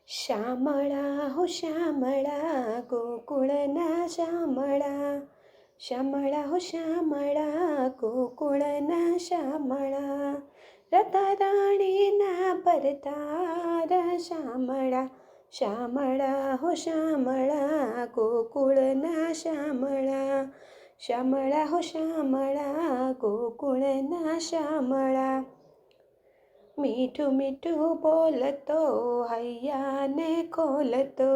શામળા હો શામળા ગોકુળના શામળા, શામળા હો શામળા ગોકુળના શામળા, રાધા રાણીના ભરતાર શામળા, શામળા હો શામળા ગોકુળના શામળા, શામળા હો શામળા ગોકુળના શામળા. મીઠું મીઠું બોલતો હૈયાને ખોલતો,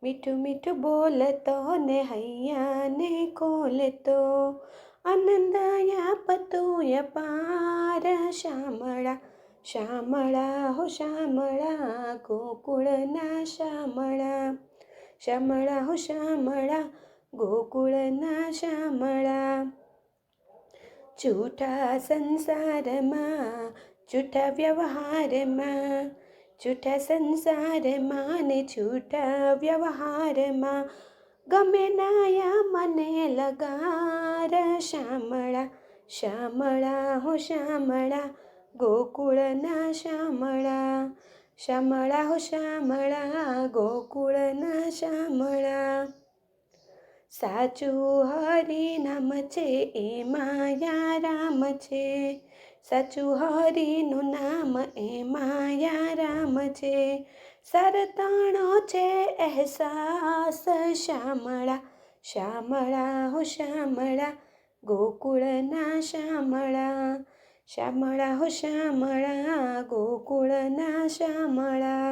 મીઠું મીઠું બોલતો ને હૈયાને ખોલતો, આનંદ આપતું અપાર શામળા, શામળા હો શામળા ગોકુળના શામળા, શામળા હો શામળા ગોકુળના શામળા. જૂઠા સંસારમાં જૂઠા વ્યવહારમાં, જૂઠા સંસારમાં ને જૂઠા વ્યવહારમાં, ગમે નાયા મને લગાર શામળા, શામળા હો શામળા ગોકુળના શામળા, શામળા હો શામળા ગોકુળના શામળા. સાચું હરિનામ છે એમાં યા રામ છે, સાચું હરિનું નામ એમાં યા રામ છે, સરતાણો છે અહેસાસ શામળા, શામળા હો શામળા ગોકુળના શામળા, શામળા હો શામળા ગોકુળના શામળા.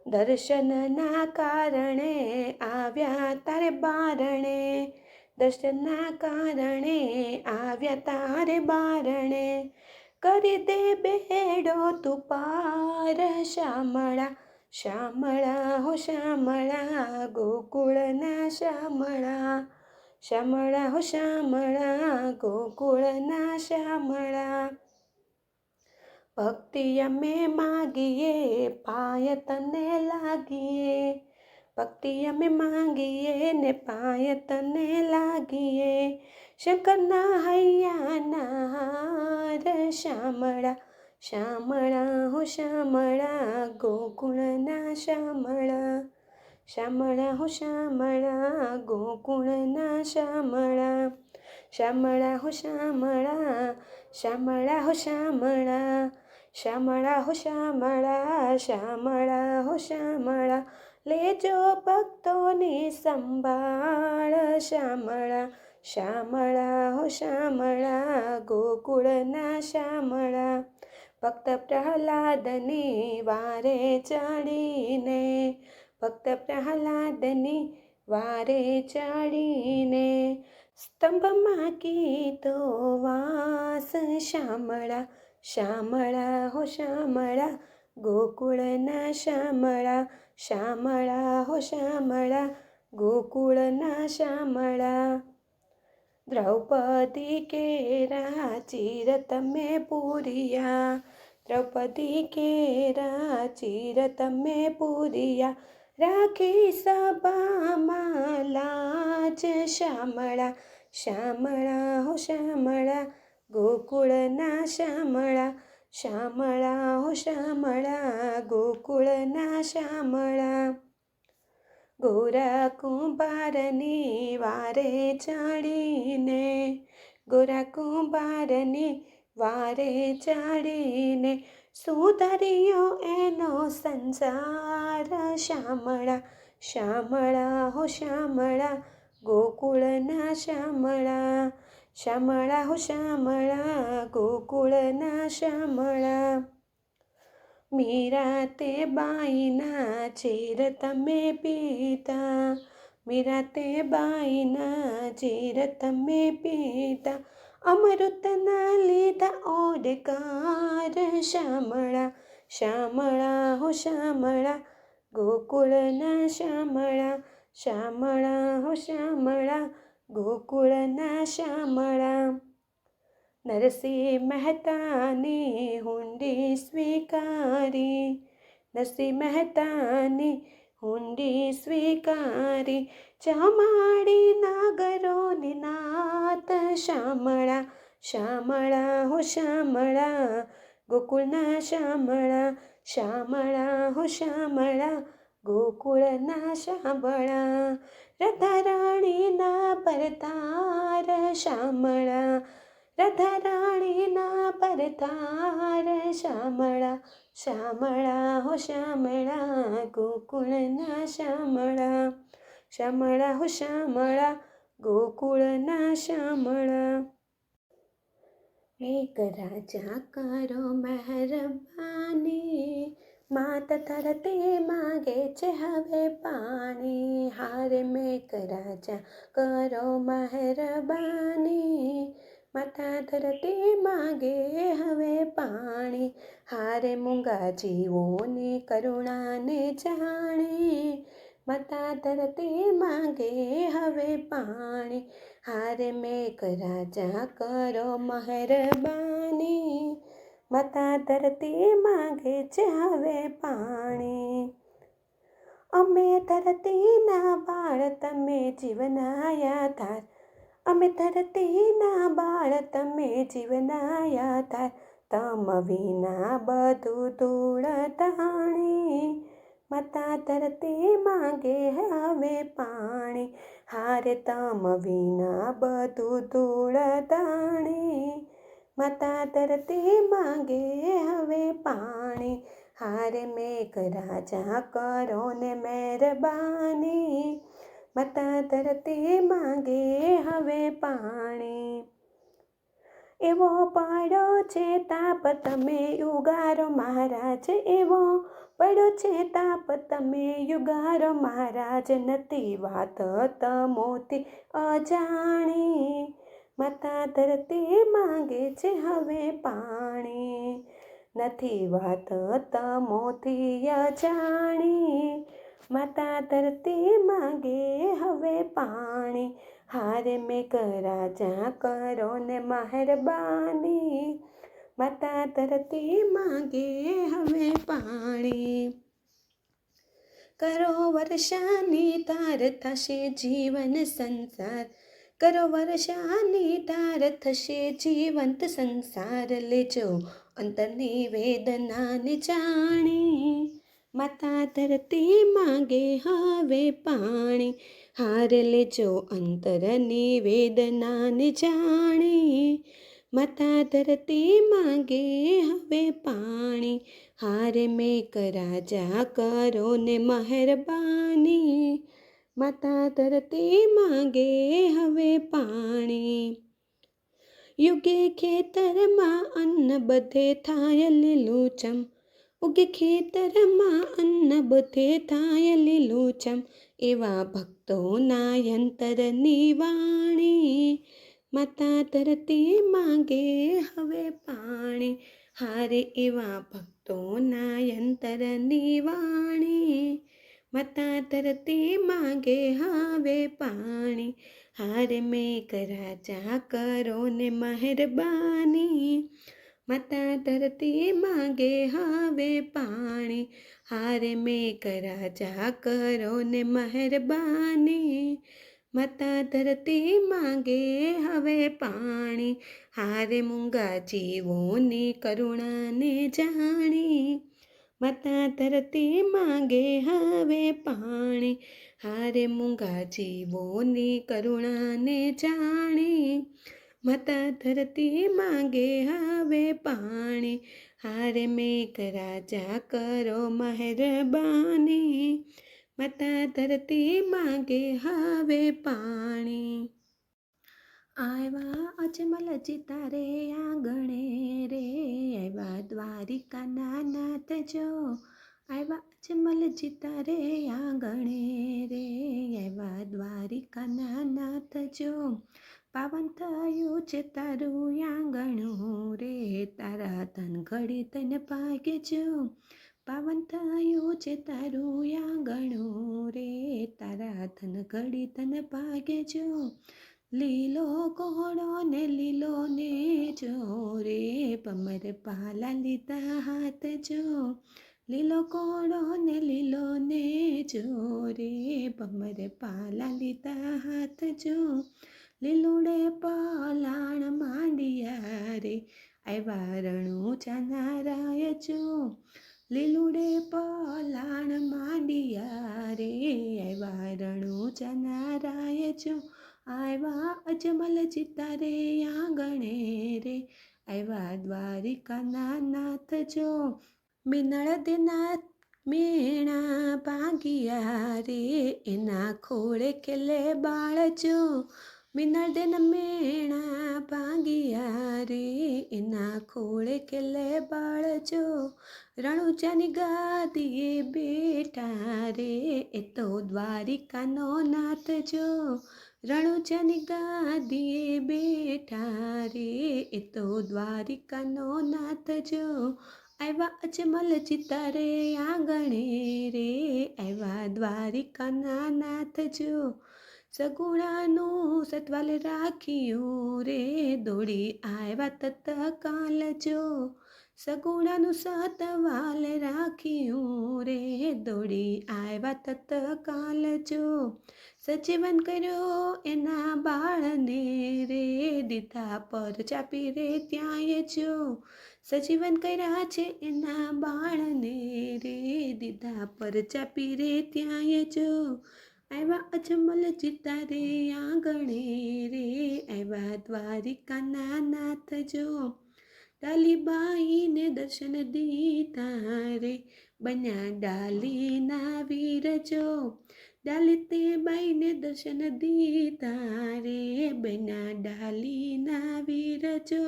દર્શનના કારણે આવ્યા તારે બારણે, દર્શનના કારણે આવ્યા તારે બારણે, કરી દે બેડો તું પાર શામળા, શામળા હો શામળા ગોકુળના શામળા, શામળા હો શામળા ગોકુળના શામળા. ભક્તિ અમે માગીએ પાય તને લાગીએ, ભક્તિ અમે માંગીએ ને પાય તને લાગીએ, શંકરના હૈયાના હાર શામળા, શામળા હો શામળા ગોકુળના શામળા, શામળા હો શામળા ગોકુળના શામળા, શામળા હો શામળા, શામળા હો શામળા, શામળા હો શામળા, શામળા હો શામળા, લેજો ભક્તોની સંભાળ શામળા, શામળા હો શામળા ગોકુળના શામળા. ભક્ત પ્રહલાદની વારે ચડીને, ભક્ત પ્રહલાદની વારે ચડીને, સ્તંભમાં કીધો વાસ શામળા, શામળા હો શામળા ગોકુળના શામળા, શામળા હો શામળા ગોકુળના શામળા. દ્રૌપદી કેરા ચીર તમે પૂરિયા, દ્રૌપદી કેરા ચીર તમે પૂરિયા, રાખી સભામાં લાજ શામળા, શામળા હો શામળા ગોકુળના શામળા, શામળા હો શામળા ગોકુળના શામળા. ગોરા કુંભારની વારે ચડીને, ગોરા કુંભારની વારે ચડીને, સુધર્યો એનો સંસાર શામળા, શામળા હો શામળા ગોકુળના શામળા, શામળા હો શામળા ગોકુળના શામળા. મીરા તે બાઈના ઝેર તમે પીતા, મીરા તે બાઈના ઝેર તમે પીતા, અમૃતના લીધા ઓડકાર શામળા, શામળા હો શામળા ગોકુળના શામળા, શામળા હો શામળા ગોકુળના શામળા. નરસિંહ મહેતાની હુંડી સ્વીકારી, નરસિંહ મહેતાની હુંડી સ્વીકારી, જમાડી નાગરોની નાત શામળા, શામળા હો શામળા ગોકુળના શામળા, શામળા હો શામળા ગોકુળના શામળા રાધારાણીના પરતાર શામળા રાધારાણીના પરતાર શામળા શામળા હો શામળા ગોકુળના શામળા શામળા હો શામળા ગોકુળના શામળા એક રાજા કરો મહેરબાની માત ધરતી માગે છે હવે પાણી હારે મેક રાજા કરો મહેરબાની માતા ધરતી માગે હવે પાણી હારે મૂંગા જીવોની કરુણાને જાણે માતા ધરતી માગે હવે પાણી હારે મેક રાજા કરો મહેરબાની માતા ધરતી માગે છે હવે પાણી અમે ધરતીના બાળ તમે જીવનાયા ધાર અમે ધરતીના બાળ તમે જીવનાયા ધાર તમ વિના બધું ધૂળ ધાણી માતા ધરતી માગે હવે પાણી હારે તમ વિના બધું ધૂળ ધાણી માતા ધરતી માગે હવે પાણી હારે મેઘ રાજા કરો ને મહેરબાની માતા ધરતી માગે હવે પાણી એવો પડો છે તાપ તમે યુગારો મહારાજ એવો પડો છે તાપ તમે યુગારો મહારાજ નથી વાત તમોથી અજાણી માતા ધરતી માગે છે હવે પાણી નથી વાત તમોથી અજાણી માતા ધરતી માગે હવે પાણી હારે મેઘ રાજા કરો ને મહેરબાની માતા ધરતી માગે હવે પાણી કરો વર્ષાની તાર થશે જીવન સંસાર કરો વર્ષાની તાર થશે જીવંત સંસાર લેજો અંતરની વેદનાને જાણી માતા ધરતી માગે હવે પાણી હાર લેજો અંતરની વેદનાને જાણી માતા ધરતી માગે હવે પાણી હારે મેક રાજા કરો ને મહેરબાની માતા ધરતી માગે હવે પાણી યુગે ખેતરમાં અન્ન બધે થાય લીલુંચમ ઉગે ખેતરમાં અન્ન બધે થાય લીલુંચમ એવા ભક્તોના અંતરની વાણી માતા ધરતી માગે હવે પાણી હારે એવા ભક્તોના અંતરની વાણી માતા ધરતી માગે હવે પાણી હારે મેઘ રાજા કરો ને મહેરબાની માતા ધરતી માગે હવે પાણી હારે મેઘ રાજા કરો ને મહેરબાની માતા ધરતી માગે હવે પાણી હારે મૂંગા જીવોની કરુણાને જાણી માતા ધરતી માગે હવે પાણી હારે મૂંગા જીવોની કરુણાને જાણી માતા ધરતી માગે હવે પાણી હારે મેઘ રાજા કરો મહેરબાની માતા ધરતી માગે હવે પાણી આવ્યા અજમલજી તારે આંગણે રે આવ્યા દ્વારિકાના નાથ જો આવ્યા અજમલજી તારે આંગણે રે આવ્યા દ્વારિકાના નાથ જો પાવન થયું છે તારું આંગણું રે તારા તન ઘડી તન ભાગ્ય જો પાવન થયું છે તારું આંગણું રે તારા ધન ઘડી તન ભાગ્ય જો લીલો ઘોડો ને લીલો ને જો રે પમર પાલા લીધા હાથ જો લીલો ઘોડો ને લીલો ને જો રે પમર પાલા લીધા હાથ જો લીલુડે પલાણ માંડિયા રે આવ્યા રણું ચાનારાય જો લીલુડે પલાણ માંડિયા રે આવ્યા રણુજાના રાય જો આવ્યા અજમલ ચિત્તા રે આંગણે રે આવ્યા દ્વારિકાના નાથ જો મિનળ દેના મેણા ભાંગિયા રે એના ખોળે ખેલે બાળ જો મિનળ દેના મેણા ભાંગિયા રે એના ખોળે ખેલે બાળ જો રણુજાની ગાદીએ બેઠા રે એ તો દ્વારિકાનો નાથ જો રણુજાની ગાદીએ બેઠા રે એ તો દ્વારિકાનો નાથ જો આવ્યા અજમલ ચિત્તા રે આંગણે રે આવ્યા દ્વારિકાના નાથ જો સગુણાનું સતવાલ રાખ્યું રે દોડી આવ્યા તત્કાલ જો સગુણાનું સતવાલ રાખ્યું રે દોડી આવ્યા તત્કાલ જો સજીવન કર્યો એના બાળને રે દીધા પર ચાપી રે ત્યાંય જો સજીવન કર્યા છે એના બાળને રે દીધા પર ચાપી રે ત્યાંય જો આવ્યા અજમલ ચિત્તા રે આંગણે રે આવ્યા દ્વારિકાના નાથ જો ડાલીબાઈને દર્શન દીધા રે બન્યા ડાલીના વીર જો ડાલી તે બાઈને દર્શન દીધા રે બન્યા ડાલીના વીર જો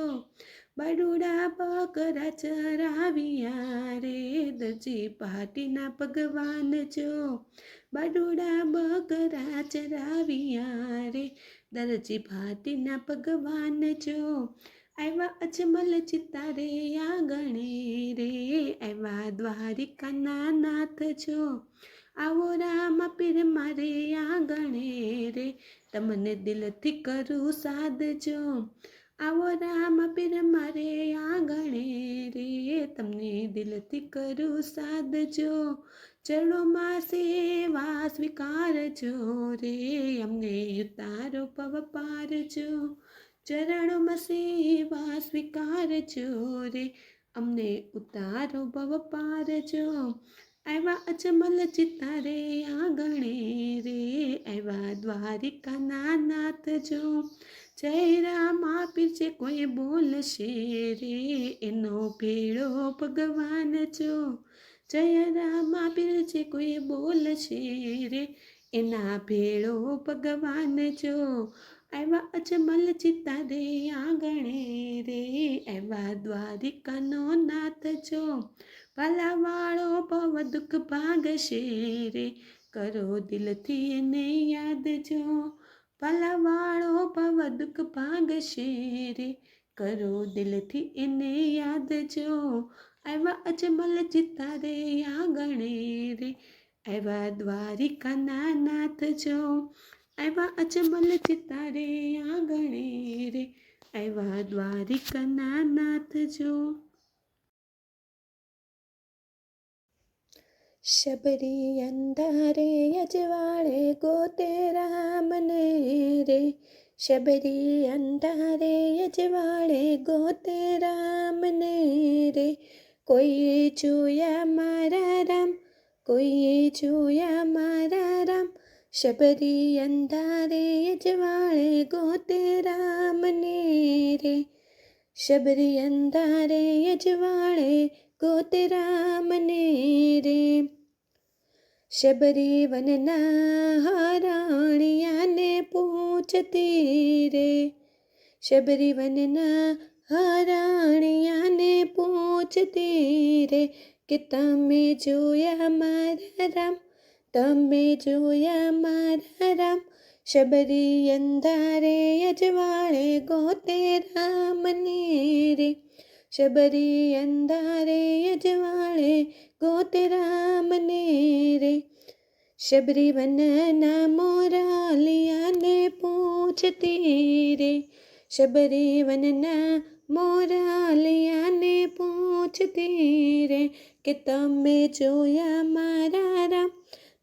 બડુડા બકરા ચરાવ્યા રે દરજી પાટીના ભગવાન જો બડુડા બકરા ચરાવ્યા રે દરજી ભાટીના ભગવાન જો આવ્યા અજમલ ચિત્તા રે આંગણે રે આવ્યા દ્વારિકાના નાથ જો આવો રામ પીર મારે આંગણે રે તમને દિલથી કરું સાધજો આવો રામ પીર મારે આંગણે રે તમને દિલથી કરું સાધજો ચરણોમાં સેવા સ્વીકારજો રે અમને ઉતારો પવ પારજો ચરણોમાં સેવા સ્વીકારજો રે અમને ઉતારો ભવ પારજો આવ્યા અજમલ ચિત્તા રે આંગણે રે આવ્યા દ્વારિકાના નાથ જો જય રામ પીર છે કોઈ બોલશે રે એનો ભેળો ભગવાન જો જય રામ પીર છે કોઈ બોલશે રે એના ભેળો ભગવાન જો આવ્યા અજમલ ચિત્તા રે આંગણે રે આવ્યા દ્વારિકાનો નાથ જો પાલાવાળો પવ દુઃખ ભાગશે રે કરો દિલથી એને યાદ જો પાલાવાળો પવ દુઃખ ભાગશે રે કરો દિલથી એને યાદ જો આવ્યા અજમલ ચિત્તા રે આંગણે રે આવ્યા દ્વારિકાના નાથ જો આવ્યા અજમલ ચિત્તા રે આંગણે રે આવ્યા દ્વારિકાના નાથ જો શબરી અંધારે અજવાળે ગોતે રામને રે શબરી અંધારે અજવાળે ગોતે રામને રે કોઈએ જોયા મારા રામ કોઈએ જોયા મારા રામ શબરી અંધારે અજવાળે ગોતે રામને રે શબરી અંધારે અજવાળે ગોતે રામને રે શબરી વનના હરાણિયાને પૂછતી રે શબરી વનના હરાણિયાને પૂછતી રે કે તમે જોયા મારા રામ તમે જોયા મારા રામ શબરી અંધારે અજવાળે ગોતે રામને રે શબરી અંધારે અજવાળે ગોતે રામને રે શબરી વનના મોરાલિયાને પૂછતી રે શબરી વનના મોરાલિયાને પૂછતી રે કે તમે જોયા મારા રામ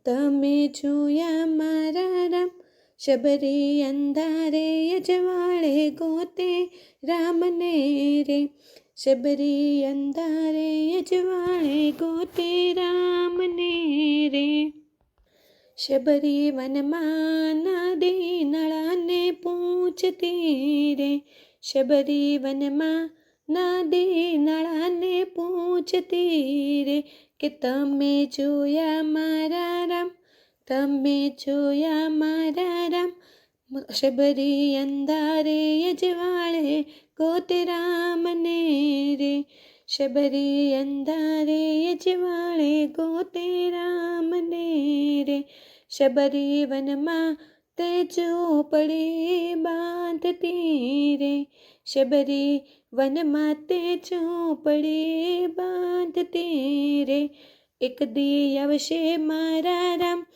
તમે જોયા મારા રામ શબરી અંધારે અજવાળે ગોતે રામને રે શબરી અંધારે અજવાળે ગોતે રામને રે. શબરી વનમાં નદી નળાને પૂછતી રે. શબરી વનમાં નદી નળાને પૂછતી રે કે તમે જોયા મારા રામ, તમે જોયા મારા રામ. શબરી અંધારે અજવાળે ગોતે રામને રે. શબરી અંધારે અજવાળે ગોતે રામને રે. શબરી વનમાં તે ઝૂંપડી બાંધતી રે. શબરી વનમાં તે ઝૂંપડી બાંધતી રે. એક દી આવશે મારા રામ,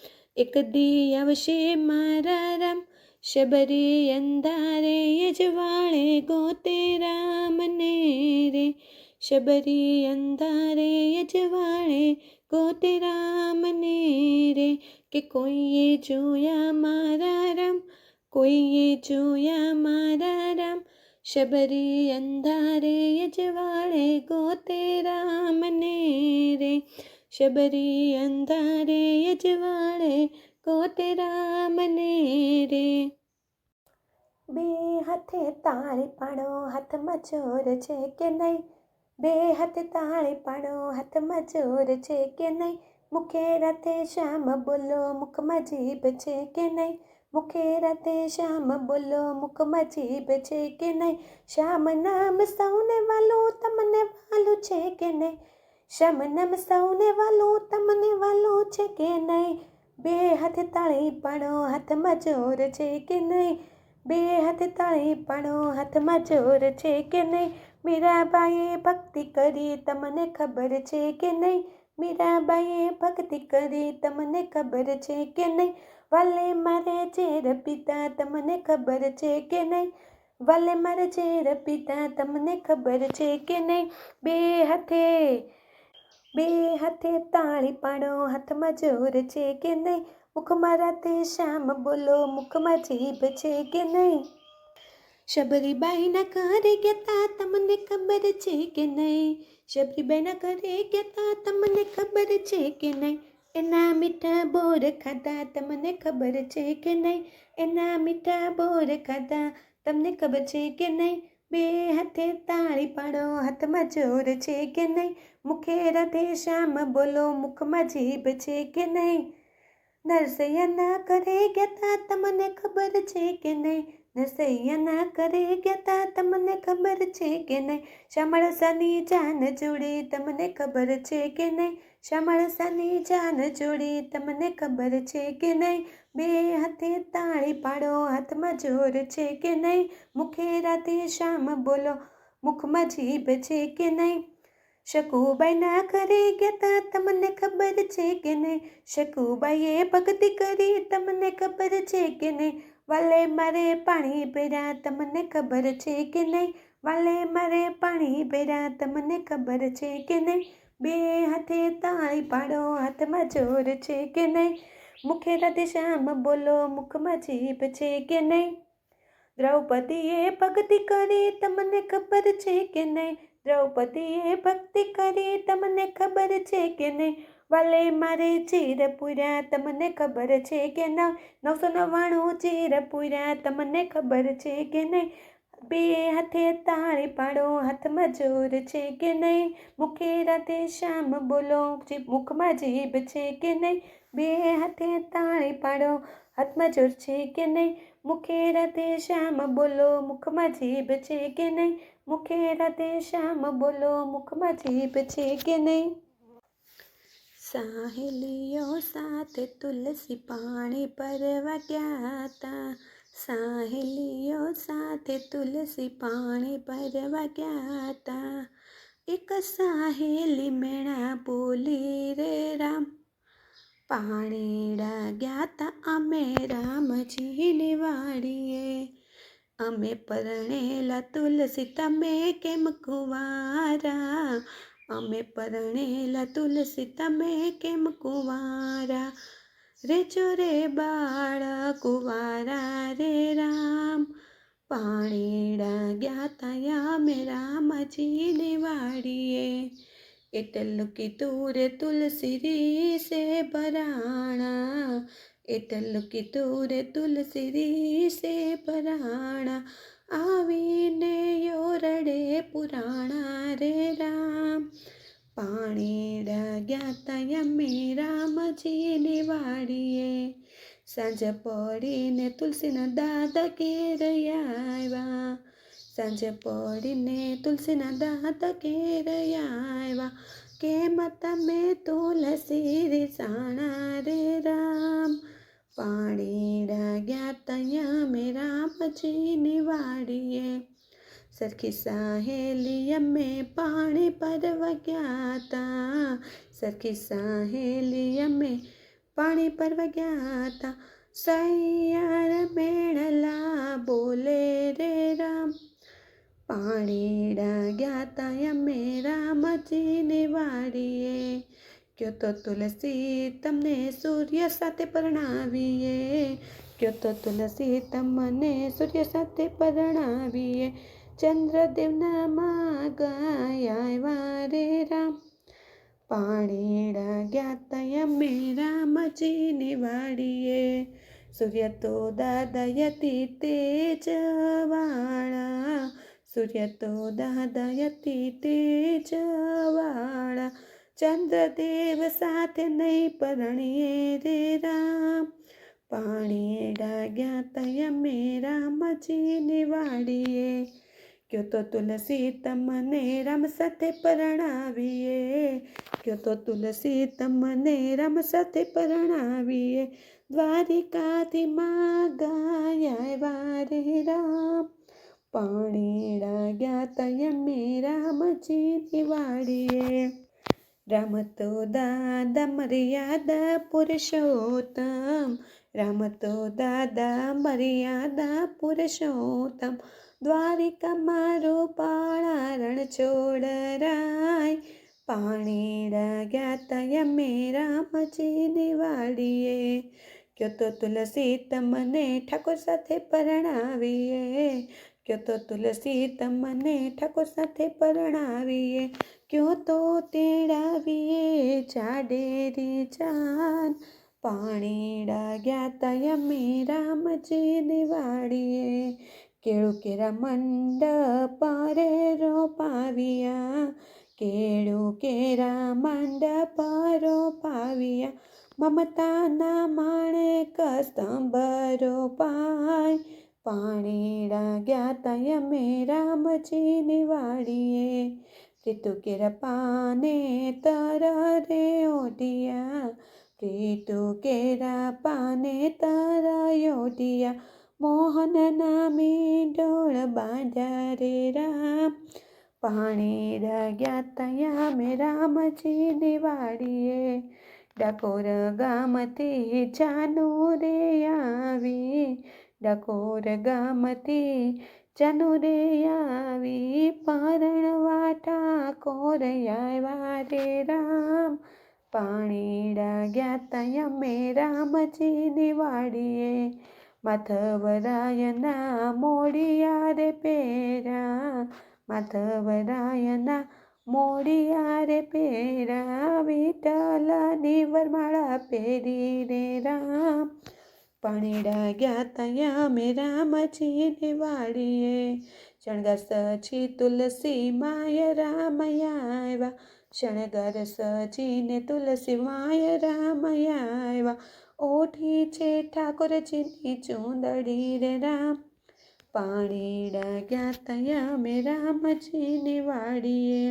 એક દી આવશે મારા રામ. શબરી અંધારે અજવાળે ગોતે રામને રે. શબરી અંધારે અજવાળે ગોતે રામને રે કે કોઈએ જોયા મારા રામ, કોઈએ જોયા મારા રામ. શબરી અંધારે અજવાળે ગોતે રામને રે. શબરી અંધારે અજવાળે ગોતે રામને રે. બે હાથે તાળી પાડો, હાથમાં જોર છે કે નહીં? બે હાથે તાળી પાડો, હાથમાં જોર છે કે નહીં? મુખે રાતે શ્યામ બોલો, મુખમાં જીભ છે કે નહીં? મુખે રાતે શ્યામ બોલો, મુખમાં જીભ છે કે નહીં? શ્યામ નામ સૌને વાલું, તમને વાલું છે કે નહીં? શ્યામ નામ સૌને વાલું, તમને વાલું છે કે નહીં? બે હાથે તાળી પાડો, હાથમાં જોર છે કે નહીં? બે હાથે તાળી પાડો, હાથમાં જોર છે કે નહીં? મીરાબાઈએ ભક્તિ કરી, તમને ખબર છે કે નહીં? મીરાબાઈએ ભક્તિ કરી, તમને ખબર છે કે નહીં? વાલે મારે ઝેર પીતા, તમને ખબર છે કે નહીં? વાલે મારે ઝેર પીતા, તમને ખબર છે કે નહીં? બે હાથે તાળી પાડો, હાથમાં જોર છે કે નહીં? મુખમાં રાતે શ્યામ બોલો, મુખમાં જીભ છે કે નહીં? શબરીબાઈના ઘરે ગયા તમને ખબર છે કે નહીં? શબરીબાઈના ઘરે ગયા તમને ખબર છે કે નહીં? એના મીઠા બોર ખાધા, તમને ખબર છે કે નહીં? એના મીઠા બોર ખાધા, તમને ખબર છે કે નહીં? બે હાથે તાળી પાડો, હાથમાં જોર છે કે નહીં? મુખે રાધે શ્યામ બોલો, મુખમાં જીભ છે કે નહીં? નરસૈયાના ઘરે ગયા તમને ખબર છે કે નહીં? નરસૈયાના ઘરે ગયા તમને ખબર છે કે નહીં? શામળસાની જાન જોડી, તમને ખબર છે કે નહીં? શામળસાની જાન જોડી, તમને ખબર છે કે નહીં? બે હાથે તાળી પાડો, હાથમાં જોર છે કે નહીં? મુખે રાતે શ્યામ બોલો, મુખમાં જીભ છે કે નહીં? શકુબાઈના ઘરે ગયા તમને ખબર છે કે નહીં? શકુબાઈએ ભક્તિ કરી, તમને ખબર છે કે નહીં? વાલે મારે પાણી ભર્યા, તમને ખબર છે કે નહીં? વાલે મારે પાણી ભર્યા, તમને ખબર છે કે નહીં? બે હાથે તાળી પાડો, હાથમાં જોર છે કે નહીં? મુખે રાધે શ્યામ બોલો, મુખમાં જીભ છે કે નહીં? દ્રૌપદીએ ભક્તિ કરી, તમને ખબર છે કે નહીં? દ્રૌપદીએ ભક્તિ કરી, તમને ખબર છે કે નહીં? વાલે મારે ચીર પૂર્યા, તમને ખબર છે કે નહીં? 999 ચીર પૂર્યા, તમને ખબર છે કે નહીં? બે હાથે તાળી પાડો, હાથમાં જોર છે કે નહીં? મુખે રાધે શ્યામ બોલો, મુખમાં જીભ છે કે નહીં? બે હાથે તાળી પાડો, હાથમાં જોર છે કે નહીં? મુખે રાધે શ્યામ બોલો, મુખમાં જીભ છે કે નહીં? મુખે રાધે શ્યામ બોલો, મુખમાં જીભ છે કે નહીં? સાહેલીઓ સાથે તુલસી પાણી ભરવા ગયા તા. સાહેલીઓ સાથે તુલસી પાણી ભરવા ગયા તા. એક સાહેલી મેણા બોલી રે રામ, પાણીડા ગયા તા અમે રામજીની વાડીએ. અમે પરણેલા તુલસી, તમે કેમ કુંવારા? અમે પરણેલા તુલસી, તમે કેમ કુંવારા? રેજો રે બાળ કુંવારા રે રામ, પાણીડા ગયા તા અમે રામજીની વાડીએ, એટલું કીધું રે તુલસી રી સે પરાણા, એટલું કીધું રે તુલસી રી સે પરાણા, આવીને યોરડે પુરાણા રે રામ, પાણીડા ગયા તા અમે રામજીની વાડીએ, સાંજ પડીને તુલસીના દાદા ઘેર આવ્યા, સાંજ પડીને તુલસીના દાદા ઘેર આવ્યા, કેમ તમે તુલસી રીસાણા રે રામ, પાણીડા ગયા તા અમે રામજીની વાડીએ, સરખી સાહેલી અમે પાણી પરવા ગયા તા, સરખી સાહેલી અમે પાણી પરવા ગયા તા, સૈયાર મેણલા બોલે રે રામ, પાણીડા ગયા તા અમે રામજીની વાડીએ, કયો તો તુલસી તમને સૂર્ય સાથે પરણાવીએ, કયો તો તુલસી તમને સૂર્ય સાથે પરણાવીએ, ચંદ્રદેવના માં ગયા રે રામ, પાણીડા ગયા તા અમે રામજીની વાડીએ, સૂર્ય તો દાદાયતી તેજવાળા, સૂર્ય તો દાદાયતી તેજવાળા, ચંદ્રદેવ સાથે નહીં પરણીએ રે રામ, પાણીડા ગયા તા અમે રામજીની વાડીએ, કયો તો તુલસી તમને રામ સાથે પરણાવીએ, કયો તો તુલસી તમને રામ સાથે પરણાવીએ, દ્વારિકાથી માં ગયા રે રામ, પાણીડા ગયા તા અમે રામજીની વાડીએ, રામ તો દાદા મર્યાદા પુરુષોત્તમ, રામ તો દાદા મર્યાદા પુરુષોત્તમ, દ્વારિકામાં રૂપાળા રણછોડરાય, પાણીડા ગયા તા અમે રામજીની વાડીએ, કયો તો તુલસી તમને ઠાકોર સાથે પરણાવીએ, કયો તો તુલસી તમને ઠાકોર સાથે પરણાવીએ, કયો તો તેડાવીએ ચાડેરી ચાન, પાણીડા ગયા તા અમે રામજીની વાડીએ, કેળું કેરા મંડપ રે રોપાવ્યા, કેળું કેરા મંડપ રોપાવ્યા, મમતાના માણેક સ્તંભ રોપાય, પાણીડા ગયા તા અમે રામજીની વાડીએ, પ્રીતુ કેરા પાને તર રે ઓઢિયા, પ્રીતુ કેરા પાને તર ઓઢિયા, મોહનના મીંડોળ બાંધ્યા રે રામ, પાણીડા ગયા તા અમે રામજીની વાડીએ, ડાકોર ગામથી જાનુ રે આવી, ડાકોર ગામથી જાનુ રે આવી, પરણવા ઠાકોર આવ્યા રે રામ, પાણીડા ગયા તા અમે રામજીની વાડીએ, માધવરાયના મોડિયા રે પેરા, માધવરાયના મોડિયા રે પેરા, વિઠ્ઠલની વરમાળા પહેરી રે રામ, પાણીડા ગયા તા અમે રામજીની વાડીએ, શણગાર સજી તુલસી માય રામયા આવ્યા, શણગાર સજીને તુલસી માય રામયા આવ્યા, ઓઠી છે ઠાકોરજીની ચૂંદડી રે રામ, પાણીડા ગયા તા અમે રામજીની વાડીએ,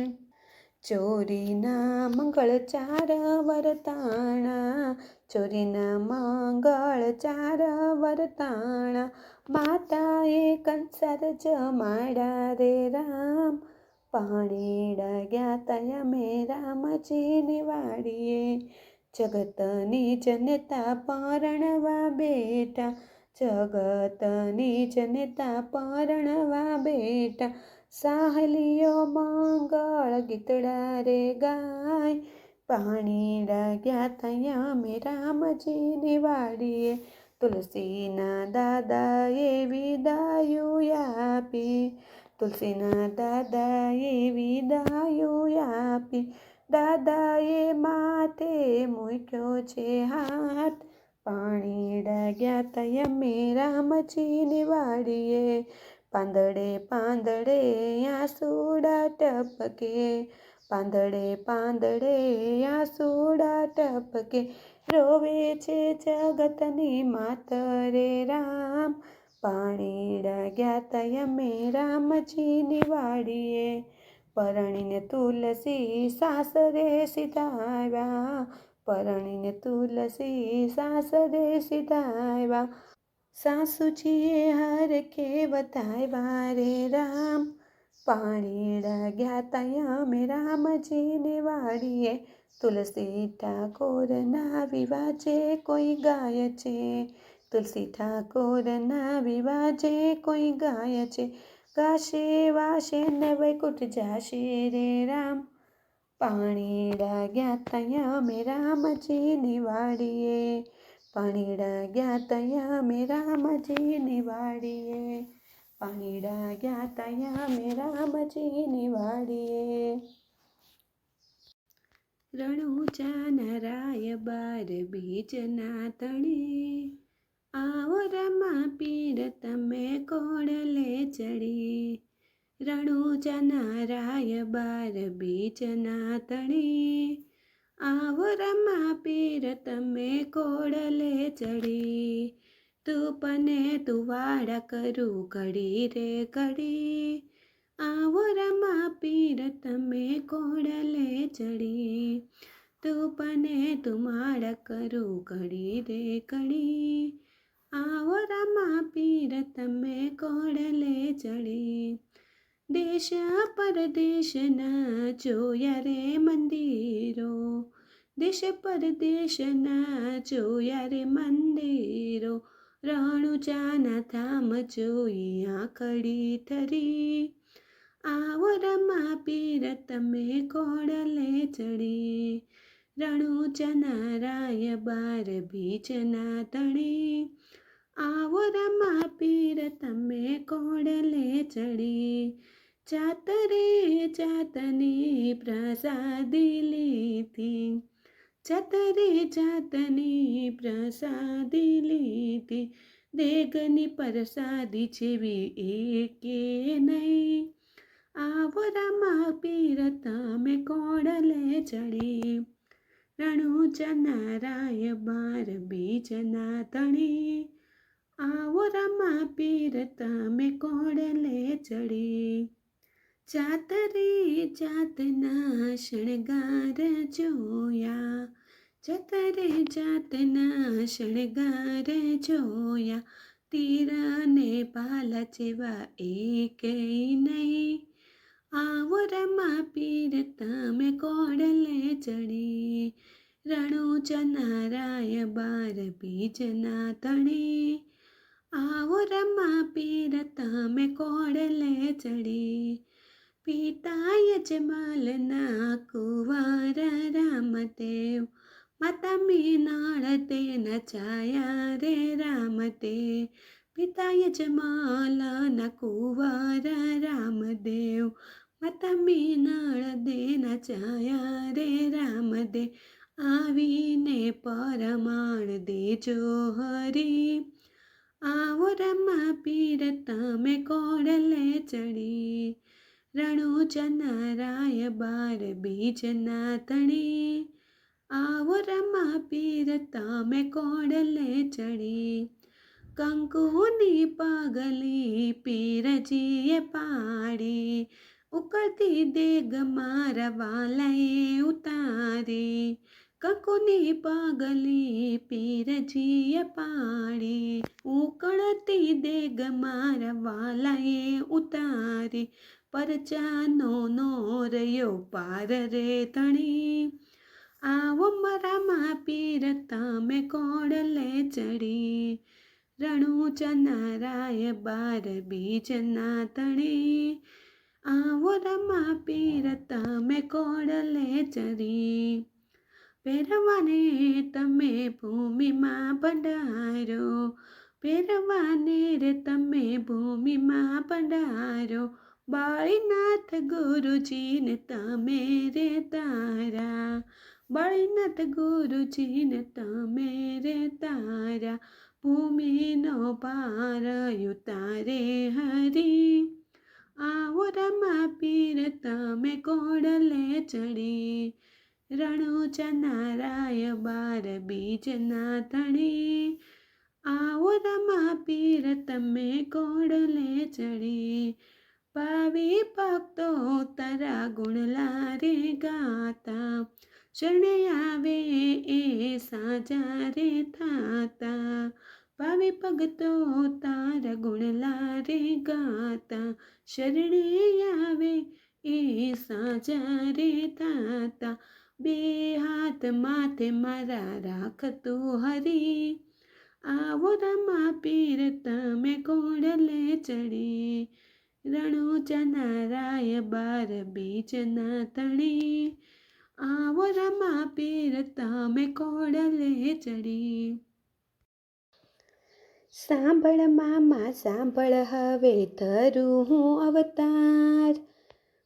ચોરીના મંગળ ચાર વરતાણા, ચોરીના મંગળ ચાર વરતાણા, માતાએ કંસાર જમાડા રે રામ, પાણીડા ગયા તા અમે રામજીની વાડીએ, જગતની જનતા પરણવા બેઠા, જગતની જનતા પરણવા બેઠા, સાહલીઓ મંગળ ગીતડા રે ગાય, પાણીડા ગયા તા અમે રામજીની વાડીએ, તુલસીના દાદાએ વિદાયું આપી, તુલસીના દાદાએ વિદાયું આપી, દાદાએ માથે મૂક્યો છે હાથ, પાણીડા ગયા તા અમે રામજીની વાડીએ, પાંદડે પાંદડે આંસુડા ટપકે, પાંદડે પાંદડે આંસુડા ટપકે, રોવે છે જગતની માતરે રામ, પાણીડા ગયા તા અમે રામજીની વાડીએ, પરણીને તુલસી સાસરે સીધા આવ્યા, પરણીને તુલસી સાસરે સીધા આવ્યા, સાસુજીએ હરખે વધાવ્યા રે રામ, પાણીડા ગયા તા અમે રામજીની વાડીએ, તુલસી ઠાકોરના વિવાજે કોઈ ગાય છે, તુલસી ઠાકોરના વિવાજે કોઈ ગાય છે, ગાશે વાશે ને વૈકુંઠ જાશે રે રામ, પાણીડા ગયા તા અમે રામજીની વાડીએ, પાણીડા ગયા તા અમે રામજીની વાડીએ, પાણીડા ગયા તા અમે રામજીની વાડીએ. રણુજાના રાય બાર બીજના તણે, આવો રમા પીર તમે કોડલે ચડી, રણુજાના રાય બાર બીજના તણે, આવો રમા પીર તમે કોડલે ચડી, તું વાડા કરું ઘડી રે ઘડી, આવો રમા પીર તમે કોડલે ચડી, તું માડા કરું ઘડી રે ઘડી, આવો રમા પીર તમે કોડલે ચડી, દેશ પરદેશના જોયા રે મંદિરો, દેશ પરદેશના જોયા રે મંદિરો, રણુજાના ધામ જોઈ આંખડી થરી, આવો રમા પીર તમે કોડલે ચડી, રણુજાના રાય બાર બીજના તણે, આવો રમા પીર તમે કોડલે ચડી, જાતરે જાતની પ્રસાદી લીધી, જાતરે જાતની પ્રસાદી લીધી, દેગની પ્રસાદી જેવી એકે નહીં, આવો રમા પીર તમે કોડલે ચડી, રણુજાના રાય બાર બીજના તણે, આવો રમા પીર તમે કોડલે ચડી, જાતરે જાતના શણગાર જોયા, જાતરે જાતના શણગાર જોયા, તીરને પાલા જેવા એકેય નહીં, આવો રમા પીર તમે કોડલે ચડી, રણુજાના રાય બાર બીજના તણે, આવો રમા પીર તમે કોડલે ચડી, પિતા યજમાલના કુંવર રામદેવ, માતા મીનાળ તેના છાયા રે રામદેવ, પિતા યજમાલના કુંવર રામદેવ, માતા મીનાળ દેના છાયા રે રામદેવ, આવીને પરમાણ દેજો હરી, આવો રમા પીર તમે કોડલે ચડી, રણુજાના રાય બાર બીજના તણે, આવો રમા પીર તમે કોડલે ચડી, કંકુની પગલી પીરજીએ પાડી, ઉકળતી દેગ મારા વાલાએ ઉતારી, કંકુની પગલી પીરજીએ પાડી, ઉકળતી દેગ મારા વાલાએ ઉતારી, પરચાનો નો રહ્યો પાર રે ધણી, આવો રમા પીર તમે કોડલે ચડી, રણુજાના રાય બાર બીજના તણે, આવો રમા પીર તમે કોડલે ચડી, પહેરવાને તમે ભૂમિમાં પધારો, પહેરવાને રે તમે ભૂમિમાં પધારો, બાળીનાથ ગુરુજીને તમે રે તારા, બાળીનાથ ગુરુજીને તમે રે તારા, ભૂમિનો ભાર ઉતારે હરી, આવો રમા પીર તમે કોડલે ચડી, રણુજાના રાય બાર બીજના ધણી, આવો રમા પીર તમે કોડલે ચડી, ભાવિ ભક્તો તારા ગુણલા રે ગાતા, શરણે આવે એ સાજા રે થાતા, ભાવિ ભક્તો તારા ગુણલા રે ગાતા, શરણે આવે એ સાજા રે થાતા, બે હાથ માથે મારા રાખતું હરી, આવો રમા પીર તમે કોડલે ચડી, રણુજાના રાય બાર બીજના ધણી, આવો રમા પીર તમે કોડલે ચડી. સાંભળ મામા સાંભળ હવે ધરું હું અવતાર,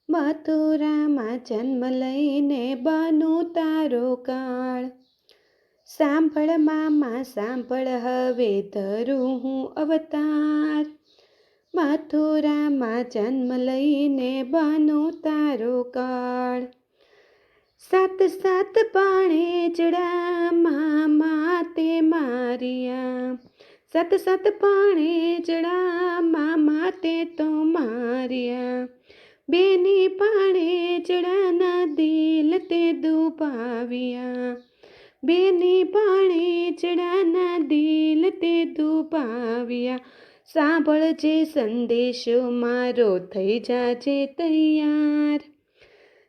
મથુરામાં જન્મ લઈને બનું તારો કાળ, સાંભળ મામા સાંભળ હવે ધરું હું અવતાર, મથુરામાં જન્મ લઈને બનું તારો કાળ, સાત સાત પાણેજડા મામા તે મારિયા, સાત સાત પાણેજડા મામા તે તો માર્યા, બેની પાણેજડાના દિલ તે દુભાવ્યા, બેની પાણેજડાના દિલ તે દુભાવ્યા, સાંભળજે સંદેશો મારો થઈ જાજે તૈયાર,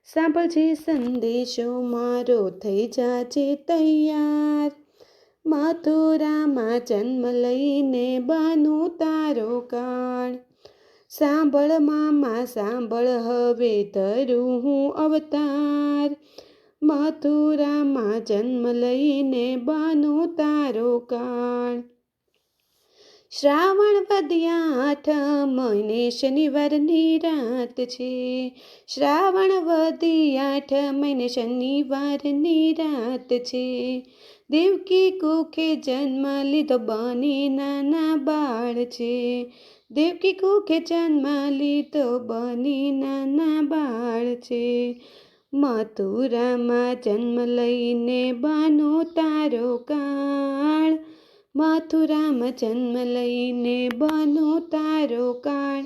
સાંભળજે સંદેશો મારો થઈ જાજે તૈયાર, મથુરામાં જન્મ લઈને બનું તારો કાળ, સાંભળ મામા સાંભળ હવે ધરું હું અવતાર, મથુરામાં જન્મ લઈને બનું તારો કાળ, શ્રાવણ વદ્યા આઠમ મહિને શનિવારની રાત છે, શ્રાવણ વદી આઠમ મહિને શનિવારની રાત છે, દેવકી કુખે જન્મ લીધો બની નાના બાળ છે, દેવકી કુખે જન્મ લીધો બની નાના બાળ છે, મથુરામાં જન્મ લઈને બનું તારો કાળ, મથુરામાં જન્મ લઈને બનું તારો કાળ,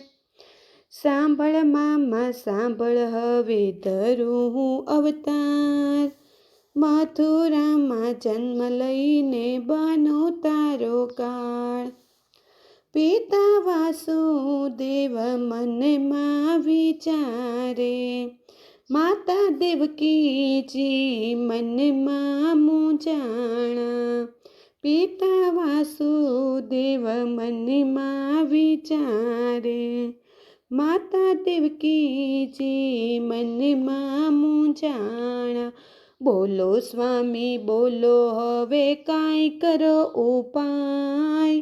સાંભળ મામા સાંભળ હવે ધરું હું અવતાર, મથુરામાં જન્મ લઈને બનું તારો કાળ, પિતા વાસુદેવ મનમાં વિચારે, માતા દેવકીજી મનમાં મૂંઝાણા, પિતા વાસુદેવ મનમાં વિચારે, માતા દેવકીજી મનમાં મૂંઝાણા, બોલો સ્વામી બોલો હવે કાંઈ કરો ઉપાય,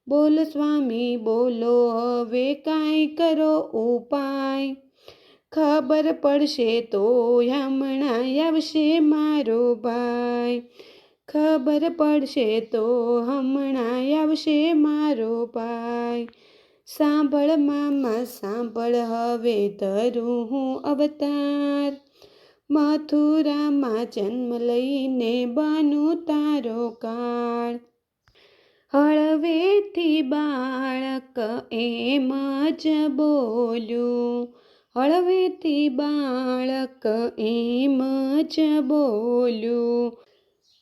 બોલો સ્વામી બોલો હવે કાંઈ કરો ઉપાય, ખબર પડશે તો હમણાં આવશે મારો ભાઈ, ખબર પડશે તો હમણાં આવશે મારો ભાઈ, સાંભળ મામા સાંભળ હવે ધરું હું અવતાર, મથુરામાં જન્મ લઈને બનું તારો કાળ, હળવેથી બાળક એમ જ બોલ્યું, હળવેથી બાળક એમ જ બોલ્યું,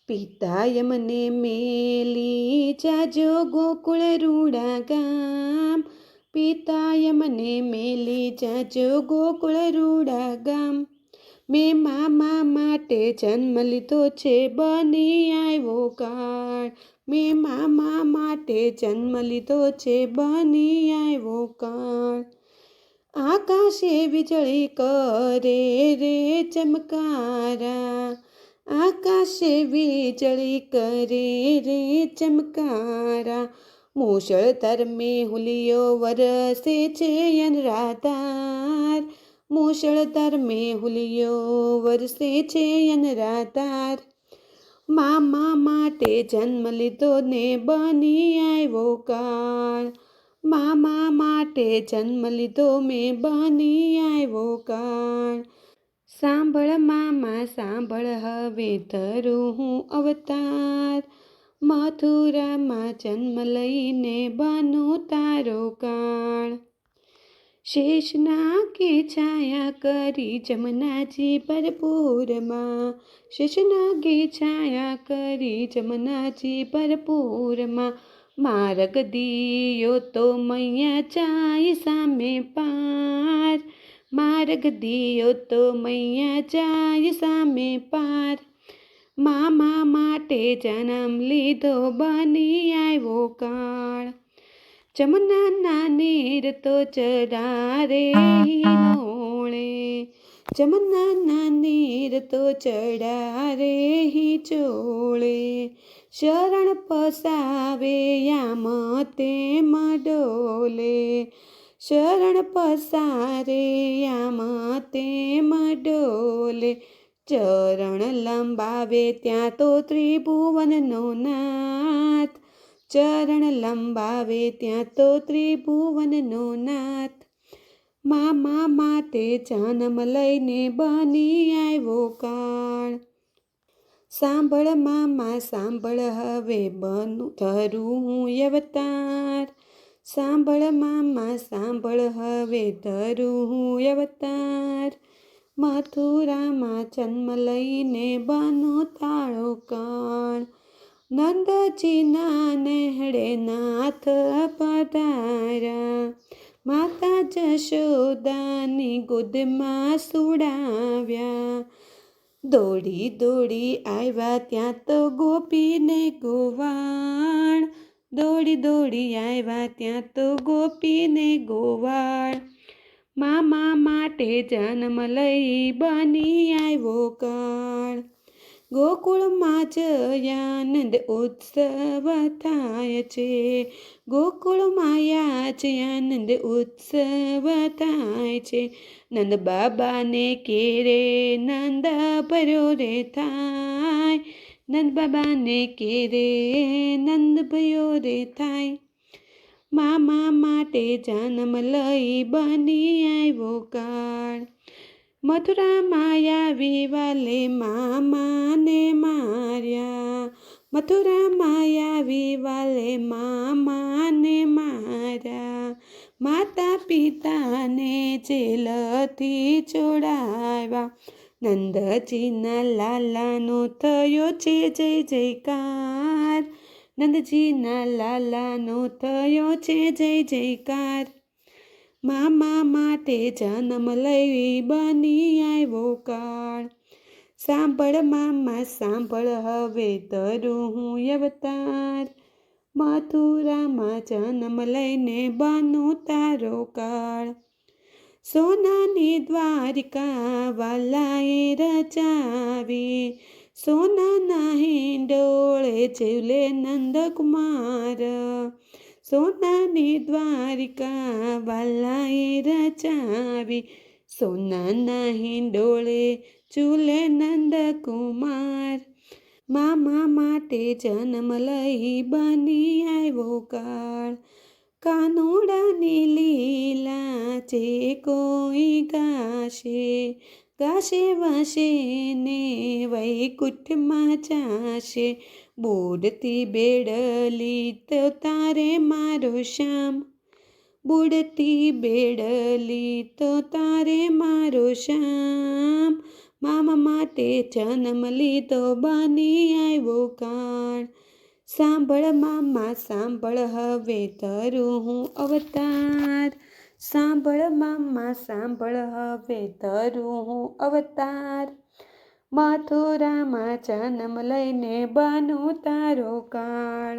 પિતાએ મને મેલી જાજો ગોકુળ રૂડા ગામ, પિતાએ મને મેલી જાજો ગોકુળ રૂડા ગામ, મેં મામા માટે જન્મ લીધો છે બની આવ્યો કાળ, મેં મામા માટે જન્મ લીધો છે બની આવ્યો કાળ, આકાશે વીજળી કરે રે ચમકારા, આકાશે વીજળી કરે રે ચમકારા, મુશળધાર મેહુલિયો વરસે છે અનરાધાર, મુશળધાર મેહુલિયો વરસે છે અનરાધાર. મામા માટે જન્મ લીધો ને બની આવ્યો કાળ, મામા માટે જન્મ લીધો મેં બની આવ્યો કાળ. સાંભળ મામા સાંભળ હવે ધરું હું અવતાર, મથુરામાં જન્મ લઈને બનું તારો કાળ. શેષનાગે છાયા કરી જમનાજી ભરપૂરમાં, શેષનાગે છાયા કરી જમનાજી ભરપૂરમાં, માર્ગ દિયો તો મૈયા જાય સામે પાર, માર્ગ દિયો તો મૈયા જાય સામે પાર. મામા માટે જન્મ લીધો બની આવ્યો કાળ, જમનાના નીર તો ચડા રે હિંચોળે, જમનાના નીર તો ચડા રે હિંચોળે, શરણ પસાવે યામ તેમ ડોલે, શરણ પસારે યામ તેમ ડોલે, ચરણ લંબાવે ત્યાં તો ત્રિભુવનનો નાથ, ચરણ લંબાવે ત્યાં તો ત્રિભુવનનો નાથ. મામા માટે જન્મ લઈને બની આવ્યો કાળ, સાંભળ મામા સાંભળ હવે બનું ધરું હું અવતાર, સાંભળ મામા સાંભળ હવે ધરું હું અવતાર, મથુરામાં જન્મ લઈને બનું તારો કાળ. નંદજીના નેહડે નાથ પધાર્યા, માતા જશોદાની ગોદમાં સુડાવ્યા, દોડી દોડી આવ્યા ત્યાં તો ગોપીને ગોવાળ, દોડી દોડી આવ્યા ત્યાં તો ગોપીને ગોવાળ. મામા માટે જન્મ લઈ બની આવ્યો કાળ, ગોકુળમાં જયાનંદ ઉત્સવ થાય છે, ગોકુળમાં યાજ આનંદ ઉત્સવ થાય છે, નંદ બાબાને કેરે નંદ ભર્યો રે થાય, નંદ બાબાને કેરે નંદ ભર્યો રે થાય. મામા માટે જન્મ લઈ બની આવ્યો કાળ, મથુરામાં આવી વાલે મામાને માર્યા, મથુરામાં આવી વાલે મામાને માર્યા, માતા પિતાને જેલથી છોડાવ્યા, નંદજીના લાલાનો થયો છે જય જયકાર, નંદજીના લાલાનો થયો છે જય જયકાર. મામા માટે જન્મ લઈ બની આવ્યો કાળ, સાંભળ મામા સાંભળ હવે ધરું હું અવતાર, મથુરામાં જન્મ લઈને બનું તારો કાળ. સોનાની દ્વારિકા વાલાએ રચાવી, સોનાના હિંડોળે ઝૂલે નંદકુમાર, સોનાની દ્વારિકા વાલાએ રચાવી, સોનાના હિંડોળે ઝૂલે નંદકુમાર. મામા માટે જન્મ લઈ બની આવ્યો કાળ, કાનુડાની લીલા જે કોઈ ગાશે, ગાશે વાશે ને વૈકુંઠમાં જાશે, બુડતી બેડલી તો તારે મારો શ્યામ, બુડતી બેડલી તો તારે મારો શ્યામ. મામા માટે જન્મ લીધો બની આવ્યો કાળ, સાંભળ મામા સાંભળ હવે ધરું હું અવતાર, સાંભળ મામા સાંભળ હવે ધરું હું અવતાર, મથુરામાં જન્મ લઈને બનું તારો કાળ.